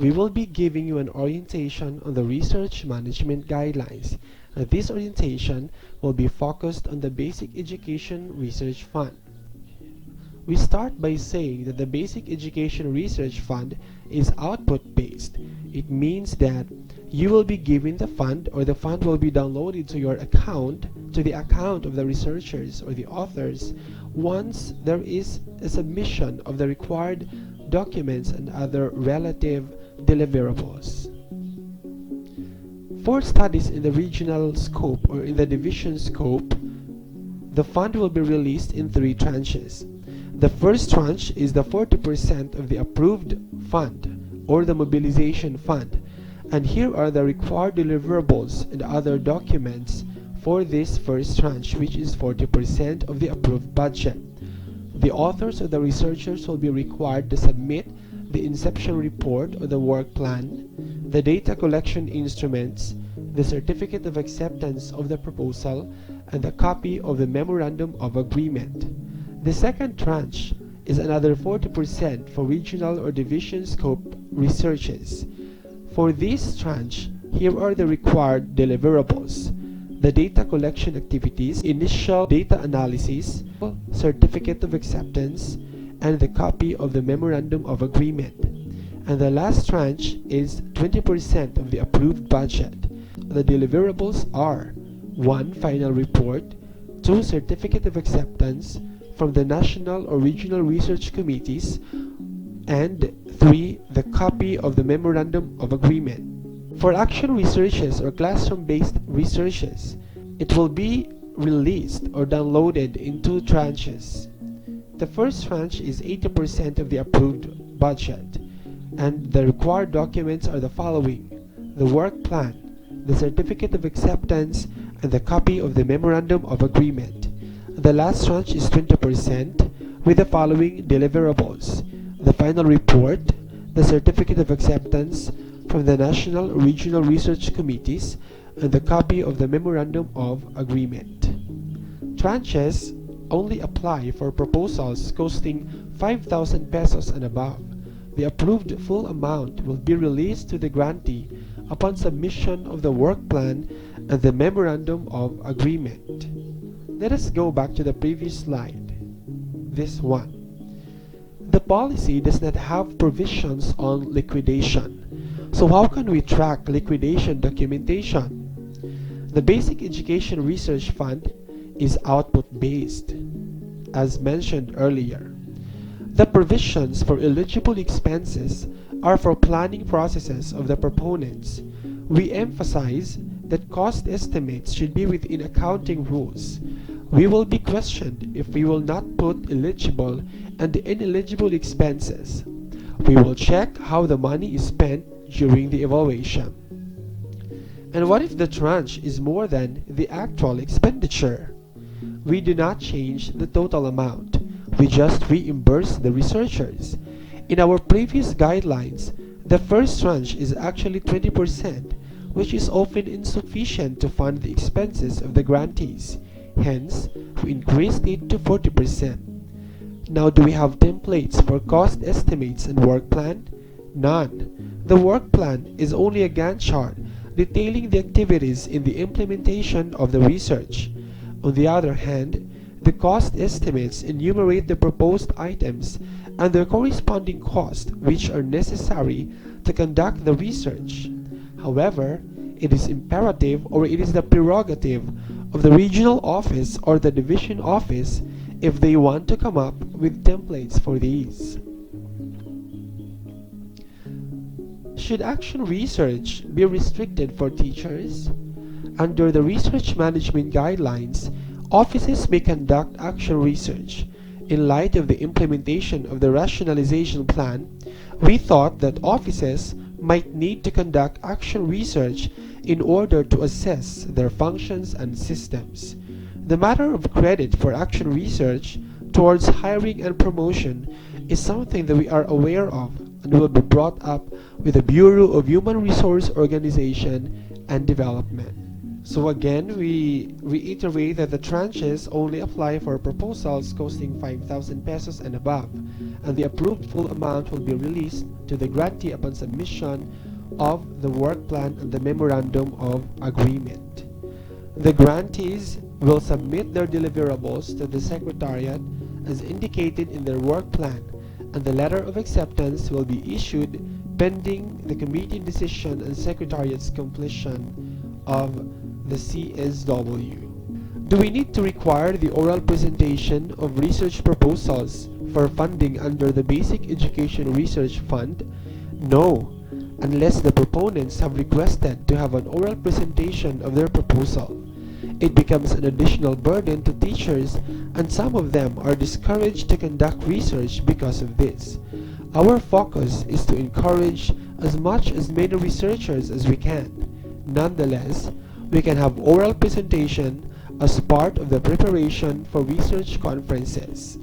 we will be giving you an orientation on the research management guidelines. This orientation will be focused on the Basic Education Research Fund. We start by saying that the Basic Education Research Fund is output-based. It means that you will be given the fund, or the fund will be downloaded to your account, to the account of the researchers or the authors, once there is a submission of the required documents and other relative deliverables. For studies in the regional scope or in the division scope, the fund will be released in 3 tranches. The first tranche is the 40% of the approved fund or the mobilization fund, and here are the required deliverables and other documents for this first tranche, which is 40% of the approved budget. The authors or the researchers will be required to submit the inception report or the work plan, the data collection instruments, the certificate of acceptance of the proposal, and a copy of the memorandum of agreement. The second tranche is another 40% for regional or division scope researches. For this tranche, here are the required deliverables: the data collection activities, initial data analysis, certificate of acceptance, and the copy of the memorandum of agreement. And the last tranche is 20% of the approved budget. The deliverables are 1. Final report, 2. Certificate of acceptance from the national or regional research committees, and 3. The copy of the memorandum of agreement. For action researches or classroom-based researches, it will be released or downloaded in 2 tranches. The first tranche is 80% of the approved budget, and the required documents are the following: the work plan, the certificate of acceptance, and the copy of the memorandum of agreement. The last tranche is 20% with the following deliverables: the final report, the certificate of acceptance from the national or regional research committees, and the copy of the memorandum of agreement. Tranches only apply for proposals costing 5,000 pesos and above. The approved full amount will be released to the grantee upon submission of the work plan and the memorandum of agreement. Let us go back to the previous slide. This one. The policy does not have provisions on liquidation. So how can we track liquidation documentation? The Basic Education Research Fund is output-based, as mentioned earlier. The provisions for eligible expenses are for planning processes of the proponents. We emphasize that cost estimates should be within accounting rules. We will be questioned if we will not put eligible and ineligible expenses. We will check how the money is spent during the evaluation. And what if the tranche is more than the actual expenditure? We do not change the total amount. We just reimburse the researchers. In our previous guidelines, the first tranche is actually 20%, which is often insufficient to fund the expenses of the grantees. Hence, we increased it to 40%. Now, do we have templates for cost estimates and work plan? None. The work plan is only a Gantt chart detailing the activities in the implementation of the research. On the other hand, the cost estimates enumerate the proposed items and their corresponding costs which are necessary to conduct the research. However, it is imperative, or it is the prerogative of the regional office or the division office if they want to come up with templates for these. Should action research be restricted for teachers? Under the research management guidelines, offices may conduct action research. In light of the implementation of the rationalization plan, we thought that offices might need to conduct action research in order to assess their functions and systems. The matter of credit for action research towards hiring and promotion is something that we are aware of and will be brought up with the Bureau of Human Resource Organization and Development. So again, we reiterate that the tranches only apply for proposals costing 5,000 pesos and above, and the approved full amount will be released to the grantee upon submission of the work plan and the memorandum of agreement. The grantees will submit their deliverables to the Secretariat as indicated in their work plan, and the letter of acceptance will be issued pending the committee decision and Secretariat's completion of the CSW. Do we need to require the oral presentation of research proposals for funding under the Basic Education Research Fund? No, unless the proponents have requested to have an oral presentation of their proposal. It becomes an additional burden to teachers, and some of them are discouraged to conduct research because of this. Our focus is to encourage as many researchers as we can. Nonetheless, we can have oral presentation as part of the preparation for research conferences.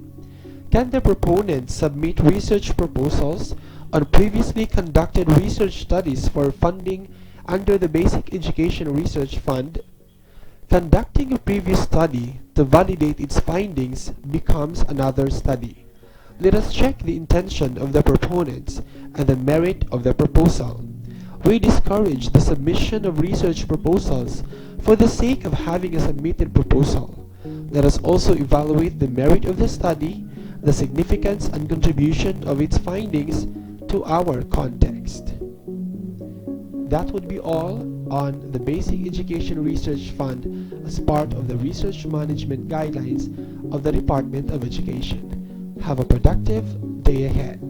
Can the proponents submit research proposals on previously conducted research studies for funding under the Basic Education Research Fund? Conducting a previous study to validate its findings becomes another study. Let us check the intention of the proponents and the merit of the proposal. We discourage the submission of research proposals for the sake of having a submitted proposal. Let us also evaluate the merit of the study, the significance and contribution of its findings to our context. That would be all on the Basic Education Research Fund as part of the Research Management Guidelines of the Department of Education. Have a productive day ahead.